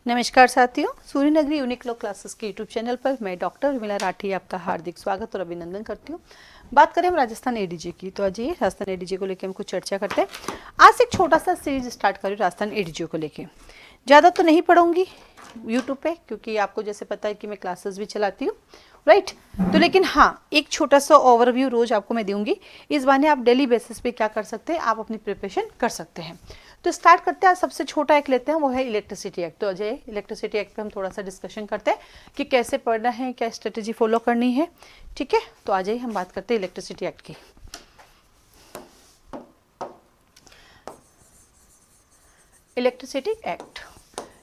नमस्कार साथियों, सूर्य नगरी यूनिक लॉ क्लासेस के यूट्यूब चैनल पर मैं डॉक्टर उर्मिला राठी आपका हार्दिक स्वागत और अभिनंदन करती हूँ। बात करें हम राजस्थान एडीजे की, तो आज ये राजस्थान एडीजे को लेकर हम कुछ चर्चा करते हैं। आज से एक छोटा सा सीरीज स्टार्ट करूँ राजस्थान एडीजे को लेकर। ज़्यादा तो नहीं पढ़ूंगी यूट्यूब पे, क्योंकि आपको जैसे पता है कि मैं क्लासेस भी चलाती हूँ, राइट। तो लेकिन हाँ, एक छोटा सा ओवरव्यू रोज आपको मैं दूंगी। इस बहाने आप डेली बेसिस पे क्या कर सकते हैं, आप अपनी प्रिपरेशन कर सकते हैं। तो स्टार्ट करते हैं। सबसे छोटा एक लेते हैं, वो है इलेक्ट्रिसिटी एक्ट। तो अजय, इलेक्ट्रिसिटी एक्ट पे हम थोड़ा सा डिस्कशन करते हैं कि कैसे पढ़ना है, क्या स्ट्रेटेजी फॉलो करनी है। ठीक है, तो आ जाइए हम बात करते हैं इलेक्ट्रिसिटी एक्ट की। इलेक्ट्रिसिटी एक्ट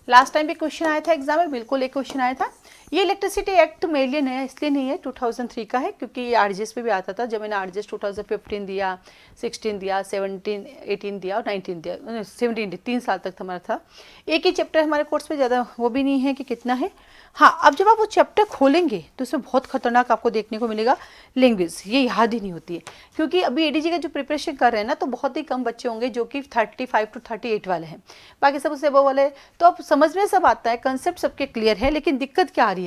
लास्ट टाइम भी क्वेश्चन आया था एग्जाम में, बिल्कुल एक क्वेश्चन आया था। ये इलेक्ट्रिसिटी एक्ट मेरे लिए नया इसलिए नहीं है, 2003 का है, क्योंकि ये आरजीएस पे भी आता था। जब मैंने आरजीएस 2015 दिया, 16 दिया, 17, 18 दिया और 19 दिया, 17 3 साल तक हमारा था। एक ही चैप्टर हमारे कोर्स में, ज़्यादा वो भी नहीं है कि कितना है। हाँ, अब जब आप वो चैप्टर खोलेंगे तो उसमें बहुत खतरनाक आपको देखने को मिलेगा लैंग्वेज, ये याद ही नहीं होती है। क्योंकि अभी एडीजी का जो प्रिपरेशन कर रहे हैं ना, तो बहुत ही कम बच्चे होंगे जो कि 35 to 38 वाले हैं, बाकी सब उससे अबव वाले। तो अब समझ में सब आता है, कंसेप्ट सबके क्लियर है, लेकिन दिक्कत क्या आ रही है?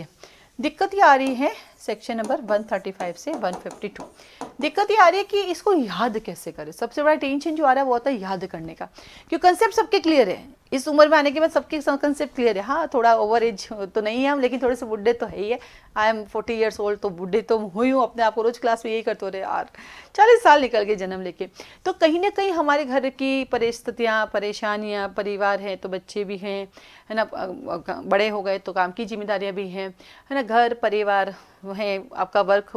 दिक्कत ये आ रही है सेक्शन नंबर 135 से 152। दिक्कत ये आ रही है कि इसको याद कैसे करें। सबसे बड़ा टेंशन जो आ रहा है वो होता है याद करने का, क्योंकि कंसेप्ट सबके क्लियर है। इस उम्र में आने के बाद सबके कंसेप्ट क्लियर है। हाँ, थोड़ा ओवर एज तो नहीं है हम, लेकिन थोड़े से बुढ़े तो है ही है। आई एम 40 ईयर्स ओल्ड, तो बुढ़े तो हुई हूँ अपने आप को। रोज क्लास में यही करते हो रहे यार, 40 साल निकल गए जन्म लेके। तो कहीं ना कहीं हमारे घर की परिस्थितियाँ, परेशानियाँ, परिवार है तो बच्चे भी हैं, है ना, बड़े हो गए तो काम की जिम्मेदारियाँ भी हैं, है ना, घर परिवार है, आपका वर्क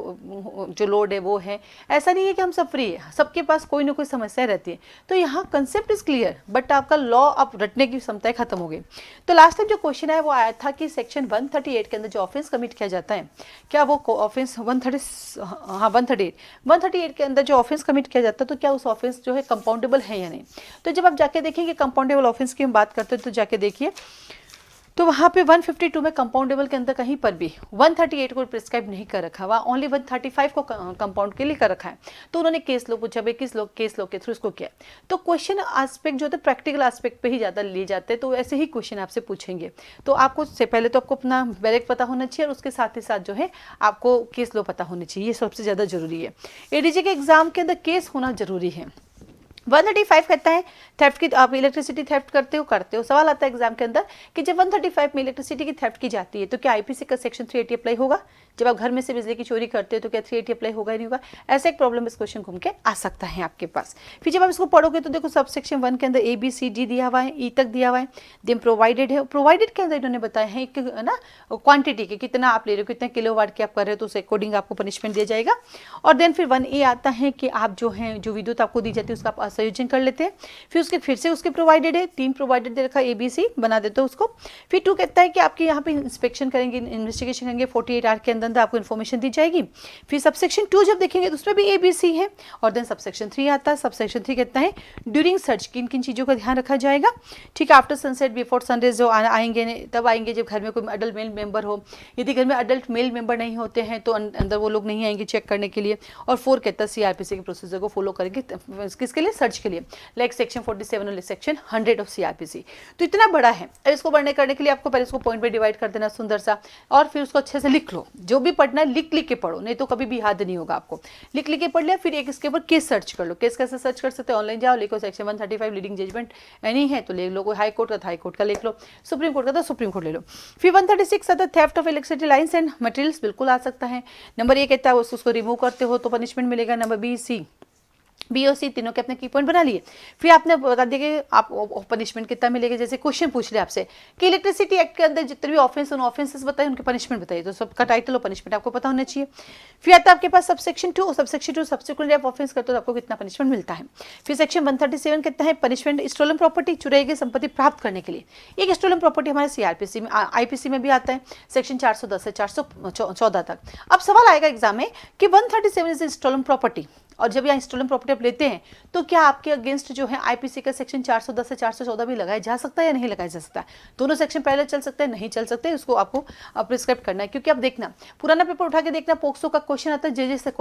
जो लोड है वो है। ऐसा नहीं है कि हम सब फ्री है, सबके पास कोई ना कोई समस्या रहती है। तो यहाँ कंसेप्ट इज क्लियर, बट आपका लॉ आप रटने की क्षमताएं खत्म हो गई। तो लास्ट टाइम जो क्वेश्चन है वो आया था कि सेक्शन 138 के अंदर जो ऑफेंस कमिट किया जाता है, क्या वो ऑफेंस 138 के अंदर जो ऑफेंस कमिट किया जाता है, तो क्या उस ऑफेंस जो है कंपाउंडेबल है या नहीं। तो जब आप जाके देखेंगे कंपाउंडेबल ऑफेंस की हम बात करते हैं, तो जाके देखिए, तो वहाँ पे 152 में कंपाउंडेबल के अंदर कहीं पर भी 138 को प्रिस्क्राइब नहीं कर रखा हुआ, ओनली 135 को कंपाउंड के लिए कर रखा है। तो उन्होंने केस लो पूछा, भाई किस लो, केस लो के थ्रू इसको किया। तो क्वेश्चन एस्पेक्ट जो होता है प्रैक्टिकल एस्पेक्ट पे ही ज़्यादा लिए जाते हैं, तो ऐसे ही क्वेश्चन आपसे पूछेंगे। तो आपको से पहले तो आपको अपना बैरिक पता होना चाहिए, और उसके साथ ही साथ जो है आपको केस लो पता होनी चाहिए, ये सबसे ज़्यादा जरूरी है। एडीजे के एग्जाम के अंदर केस होना जरूरी है। 135 कहता है थेफ्ट की, आप इलेक्ट्रिसिटी थेफ्ट करते हो। सवाल आता है एग्जाम के अंदर कि जब 135 में इलेक्ट्रिसिटी की थेफ्ट की जाती है, तो क्या आईपीसी का सेक्शन 380 अप्लाई होगा? जब आप घर में से बिजली की चोरी करते हो तो क्या 380 अप्लाई होगा ही नहीं होगा? ऐसा एक प्रॉब्लम इस क्वेश्चन घूम के आ सकता है आपके पास। फिर जब आप इसको पढ़ोगे तो देखो सब सेक्शन 1 के अंदर ABCD दिया हुआ है, ई तक दिया हुआ है, देन प्रोवाइडेड है। प्रोवाइडेड के अंदर इन्होंने बताया है कि ना क्वांटिटी के कितना आप ले रहे हो, कितने किलोवाट के आप कर रहे हो, तो उस अकॉर्डिंग आपको पनिशमेंट दिया जाएगा। और देन फिर 1A आता है कि आप जो है जो विद्युत आपको दी जाती है उसका आप असंयोजन कर लेते हैं। फिर से उसके प्रोवाइडेड है, 3 प्रोवाइडेड दे रखा है, ABC बना देते हो उसको। फिर 2 कहता है कि आपके यहाँ पे इंस्पेक्शन करेंगे, इन्वेस्टिगेशन करेंगे, 48 आवर के अंदर आपको इन्फॉर्मेशन दी जाएगी। फिर सबसेक्शन 2 जब देखेंगे तो उसमें भी ABC है। और देन सबसेक्शन 3 आता है। सबसेक्शन 3 कहता है ड्यूरिंग सर्च किन किन चीज़ों का ध्यान रखा जाएगा। ठीक है, आफ्टर सनसेट बिफोर सनराइज जो आएंगे तब आएंगे जब घर में कोई अडल्ट मेल मेंबर हो। यदि घर में अडल्ट मेल मेंबर नहीं होते हैं तो अंदर वो लोग नहीं आएंगे चेक करने के लिए। और 4 कहता है CRPC के प्रोसीजर को फॉलो करेंगे, किसके लिए? सर्च के लिए, लाइक सेक्शन 47 और सेक्शन 100 ऑफ CRPC। तो इतना बड़ा है, इसको पढ़ने करने के लिए आपको पहले इसको पॉइंट पे डिवाइड कर देना सुंदर सा, और फिर उसको अच्छे से लिख लो। जो भी पढ़ना है लिख लिख के पढ़ो, नहीं तो कभी भी याद नहीं होगा आपको। लिख लिख के पढ़ लिया, फिर एक इसके ऊपर केस सर्च कर लो। केस कैसे सर्च कर सकते हो? ऑनलाइन जाओ, लिखो सेक्शन 135 लीडिंग जजमेंट एनी है तो ले लो, कोई हाई कोर्ट का हाई कोर्ट का लिख लो, सुप्रीम कोर्ट का तो सुप्रीम कोर्ट ले लो। फिर 136 आता है theft of electricity lines and materials, बिल्कुल आ सकता है। नंबर 1 कहता है उसको रिमूव करते हो तो पनिशमेंट मिलेगा। नंबर B और C तीनों के अपने की पॉइंट बना लिए। फिर आपने बता दिया कि आप पनिशमेंट कितना मिलेगा। जैसे क्वेश्चन पूछ ले आपसे कि इलेक्ट्रिसिटी एक्ट के अंदर जितने भी ऑफेंस उन ऑफेंसेस बताइए, उनके पनिशमेंट बताइए, तो सबका टाइटल और पनिशमेंट आपको पता होना चाहिए। फिर आता है आपके पास सबसेक्शन 2 सब्सिक्वेंटली आप ऑफेंस करते हो तो आपको कितना पनिशमेंट मिलता है। फिर सेक्शन 137 कहता है पनिशमेंट स्टोलन प्रॉपर्टी, चुराई गई संपत्ति प्राप्त करने के लिए। एक स्टोलन प्रॉपर्टी हमारे CRPC में, IPC में भी आता है, सेक्शन 410 से 414 तक। अब सवाल आएगा एग्जाम में कि 137 इज स्टोलन प्रॉपर्टी, और जब यहाँ स्टोलन प्रॉपर्टी आप लेते हैं तो क्या आपके अगेंस्ट जो है आईपीसी का सेक्शन 410 से 414 भी लगाया जा सकता है या नहीं लगाया जा सकता है? दोनों सेक्शन पहले चल सकते हैं, नहीं चल सकते, उसको आपको प्रिस्क्राइब करना है। क्योंकि आप देखना पुराना पेपर उठा के देखना, पोक्सो का क्वेश्चन आता है जे से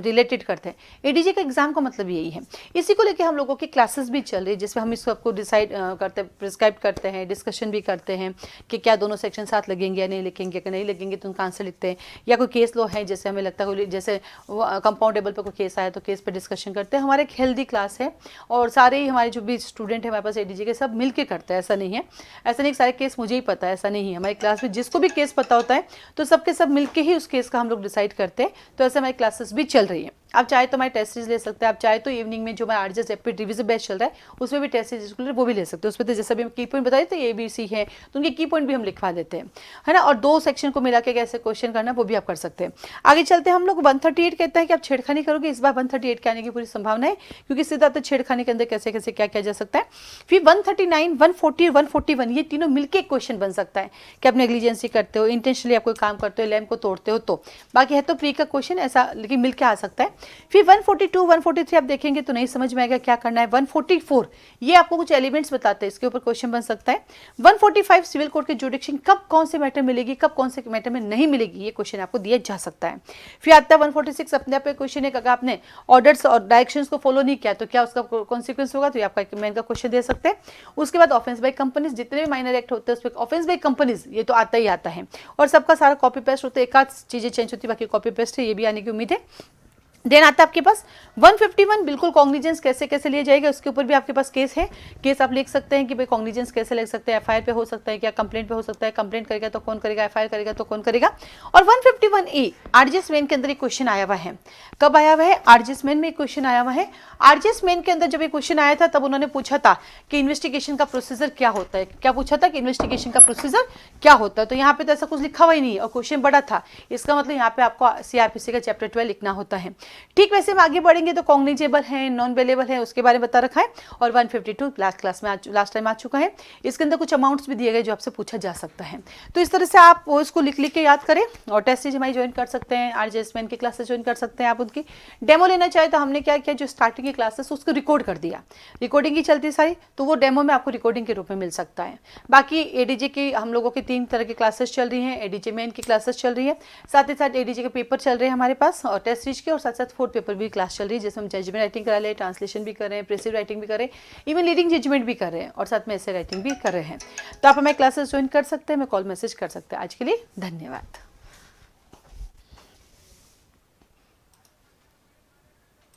रिलेटेड करते हैं। एडीजे का एग्जाम का मतलब यही है। इसी को लेकर हम लोगों की क्लासेस भी चल रही है, जिसमें हम इसको आपको डिसाइड करते हैं, प्रिस्क्राइब करते हैं, डिस्कशन भी करते हैं कि क्या दोनों सेक्शन साथ लगेंगे या नहीं लगेंगे, कि नहीं लगेंगे तो उनका आंसर लिखते हैं। या कोई केस लॉ है, जैसे हमें लगता है जैसे कंपाउंडेबल पर कोई केस आया तो केस पर डिस्कशन करते हैं। हमारे एक हेल्दी क्लास है और सारे ही हमारे जो भी स्टूडेंट है हमारे पास एडीजे के सब मिलके करते हैं। ऐसा नहीं है, ऐसा नहीं सारे केस मुझे ही पता है, ऐसा नहीं है। हमारी क्लास में जिसको भी केस पता होता है तो सबके सब मिलके ही उस केस का हम लोग डिसाइड करते हैं। तो ऐसे हमारी क्लासेस भी चल रही है। आप चाहे तो हमारे टेस्ट सीरीज ले सकते हैं, आप चाहे तो इवनिंग में जो हमारा आरजेएस रैपिड रिवीजन बैच चल रहा है उसमें भी टेस्ट सीरीज वो भी ले सकते हैं। उसमें तो जैसे भी हम की पॉइंट बताए थे ABC है तो उनके की पॉइंट भी हम लिखवा देते हैं, है ना। और 2 सेक्शन को मिला के कैसे क्वेश्चन करना वो भी आप कर सकते हैं। आगे चलते हैं हम लोग 138 कहता है कि आप छेड़खानी करोगे। इस बार 138 के आने की पूरी संभावना है, क्योंकि सीधा तो छेड़खानी के अंदर कैसे कैसे क्या किया जा सकता है। फिर 139, 140, 141 ये तीनों मिलकर एक क्वेश्चन बन सकता है कि आप नेग्लिजेंसी करते हो, इंटेंशनली आप कोई काम करते हो, लैम्प को तोड़ते हो तो। बाकी है तो प्री का क्वेश्चन ऐसा, लेकिन मिलकर आ सकता है। फिर 142, 143 आप देखेंगे तो नहीं समझ में आएगा क्या करना है। 144 ये आपको कुछ एलिमेंट्स बताते हैं, इसके ऊपर क्वेश्चन बन सकता है। 145 सिविल कोर्ट के जुडिक्शन कब कौन से मैटर मिलेगी, कब कौन से मैटर में नहीं मिलेगी, ये क्वेश्चन आपको दिया जा सकता है। फिर आता है 146 अपने आप क्वेश्चन है, अगर आपने ऑर्डर्स और डायरेक्शंस को फॉलो नहीं किया तो क्या उसका कॉन्सिक्वेंस होगा, तो ये आपका मेन का क्वेश्चन दे सकते हैं। उसके बाद ऑफेंस बाय कंपनीज, जितने भी माइनर एक्ट होते हैं उसमें ऑफेंस बाय कंपनीज ये तो आता ही आता है, और सबका सारा कॉपी पेस्ट होता है, एक आध चीजें चेंज होती है, बाकी कॉपी पेस्ट है, ये भी आने की उम्मीद है। देन आता है आपके पास 151 बिल्कुल कॉग्निजेंस कैसे कैसे लिया जाएगा, उसके ऊपर भी आपके पास केस है। केस आप लिख सकते हैं कि भाई कॉग्निजेंस कैसे लिख सकते हैं, एफआईआर पे हो सकता है क्या, कंप्लेंट पे हो सकता है, कंप्लेंट करेगा तो कौन करेगा, एफआईआर करेगा तो कौन करेगा। और 151A आरजेएस मेन के अंदर एक क्वेश्चन आया हुआ है। कब आया हुआ है? आरजेएस मेन में एक क्वेश्चन आया हुआ है। आरजेएस मेन के अंदर जब ये क्वेश्चन आया था तब उन्होंने पूछा था कि इन्वेस्टिगेशन का प्रोसीजर क्या होता है। क्या पूछा था कि इन्वेस्टिगेशन का प्रोसीजर क्या होता है, तो यहाँ पे तो ऐसा कुछ लिखा हुआ ही नहीं है और क्वेश्चन बड़ा था। इसका मतलब यहाँ पे आपको सीआरपीसी का चैप्टर 12 लिखना होता है। ठीक वैसे हम आगे बढ़ेंगे तो कॉग्निजेबल है, नॉन वेलेबल है, उसके बारे में बता रखा है। और 152 लास्ट टाइम आ चुका है। इसके अंदर कुछ अमाउंट्स भी दिए गए जो आपसे पूछा जा सकता है। तो इस तरह से आप वो इसको लिख के याद करें और टेस्ट सीरीज हमारी ज्वाइन कर सकते हैं, आरजेएस मेन की क्लासेस ज्वाइन कर सकते हैं। आप उनकी डेमो लेना चाहे तो हमने क्या किया, जो स्टार्टिंग की क्लासेस उसको रिकॉर्ड कर दिया, रिकॉर्डिंग ही चलती सारी, तो वो डेमो में आपको रिकॉर्डिंग के रूप में मिल सकता है। बाकी एडीजे की हम लोगों की 3 तरह की क्लासेस चल रही हैं, एडीजे मेन की क्लासेस चल रही है, साथ ही साथ एडीजे के पेपर चल रहे हैं हमारे पास और टेस्ट सीरीज के, और साथ साथ 4th पेपर भी क्लास चल रही है जिसमें हम जजमेंट राइटिंग करा रहे हैं, ट्रांसलेशन भी कर रहे हैं, प्रेसिव राइटिंग भी कर रहे हैं, इवन लीडिंग जजमेंट भी कर रहे हैं और साथ में ऐसे राइटिंग भी कर रहे हैं। तो आप हमारे क्लासेस ज्वाइन कर सकते हैं, मैं कॉल मैसेज कर सकते हैं। आज के लिए धन्यवाद।